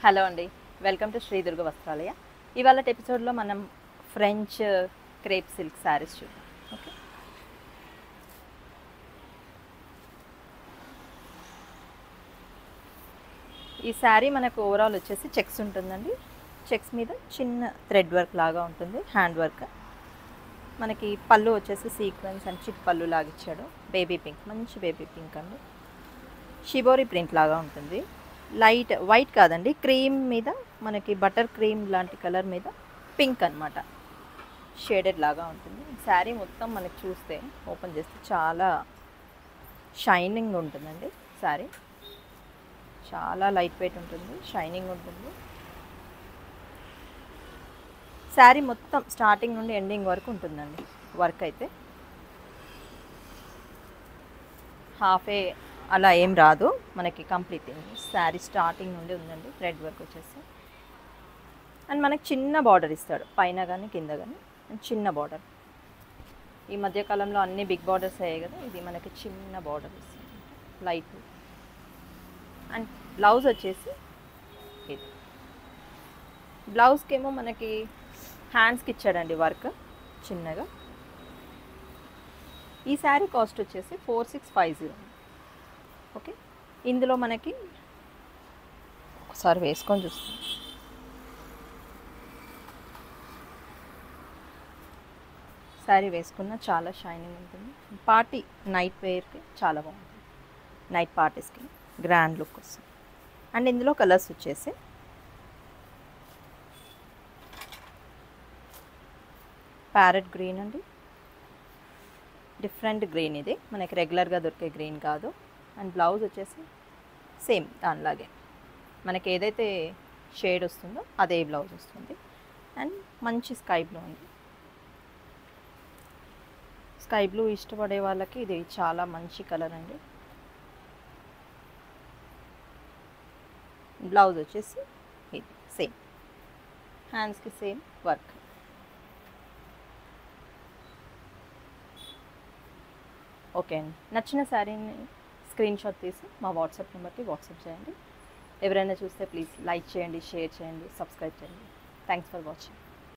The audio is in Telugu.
హలో అండి, వెల్కమ్ టు శ్రీ దుర్గ వస్త్రాలయ. ఇవాళ ఎపిసోడ్లో మనం ఫ్రెంచ్ క్రేప్ సిల్క్ శారీస్ చూద్దాం. ఓకే, ఈ శారీ మనకు ఓవరాల్ వచ్చేసి చెక్స్ ఉంటుందండి. చెక్స్ మీద చిన్న థ్రెడ్ వర్క్ లాగా ఉంటుంది, హ్యాండ్ వర్క్. మనకి పళ్ళు వచ్చేసి సీక్వెన్స్ అండ్ చిట్ పళ్ళు లాగా ఇచ్చాడు. బేబీ పింక్, మంచి బేబీ పింక్ అండి. షిబోరి ప్రింట్ లాగా ఉంటుంది. లైట్ వైట్ కాదండి, క్రీమ్ మీద మనకి బటర్ క్రీమ్ లాంటి కలర్ మీద పింక్ అనమాట, షేడెడ్ లాగా ఉంటుంది. శారీ మొత్తం మనకి చూస్తే ఓపెన్ చేస్తే చాలా షైనింగ్ ఉంటుందండి. శారీ చాలా లైట్ వెయిట్ ఉంటుంది, షైనింగ్ ఉంటుంది. శారీ మొత్తం స్టార్టింగ్ నుండి ఎండింగ్ వరకు ఉంటుందండి. వర్క్ అయితే హాఫే అలా ఏం రాదు మనకి, కంప్లీట్ శారీ స్టార్టింగ్ నుండి ఉందండి. థ్రెడ్ వర్క్ వచ్చేసి అండ్ మనకి చిన్న బార్డర్ ఇస్తాడు, పైన కానీ కింద కానీ చిన్న బార్డర్. ఈ మధ్యకాలంలో అన్ని బిగ్ బార్డర్స్ అయ్యాయి కదా, ఇది మనకి చిన్న బార్డర్ ఇస్తుంది, లైట్. అండ్ బ్లౌజ్ వచ్చేసి ఇది. బ్లౌజ్కి ఏమో మనకి హ్యాండ్స్కి ఇచ్చాడండి వర్క్ చిన్నగా. ఈ శారీ కాస్ట్ వచ్చేసి 4650. ఓకే, ఇందులో మనకి ఒకసారి వేసుకొని చూస్తాం. శారీ వేసుకున్న చాలా షైనింగ్ ఉంటుంది. పార్టీ నైట్ వేర్కి చాలా బాగుంటుంది, నైట్ పార్టీస్కి గ్రాండ్ లుక్ వస్తుంది. అండ్ ఇందులో కలర్స్ వచ్చేసి ప్యారెట్ గ్రీన్ అండి, డిఫరెంట్ గ్రీన్. ఇది మనకి రెగ్యులర్గా దొరికే గ్రీన్ కాదు. అండ్ బ్లౌజ్ వచ్చేసి సేమ్ దానిలాగే మనకి ఏదైతే షేడ్ వస్తుందో అదే బ్లౌజ్ వస్తుంది. అండ్ మంచి స్కై బ్లూ అండి. స్కై బ్లూ ఇష్టపడే వాళ్ళకి ఇది చాలా మంచి కలర్ అండి. బ్లౌజ్ వచ్చేసి ఇది సేమ్, హ్యాండ్స్కి సేమ్ వర్క్. ఓకే అండి, నచ్చిన శారీని స్క్రీన్ షాట్ తీసి మా వాట్సాప్ నెంబర్కి వాట్సాప్ చేయండి. ఎవరైనా చూస్తే ప్లీజ్ లైక్ చేయండి, షేర్ చేయండి, సబ్స్క్రైబ్ చేయండి. Thanks for watching.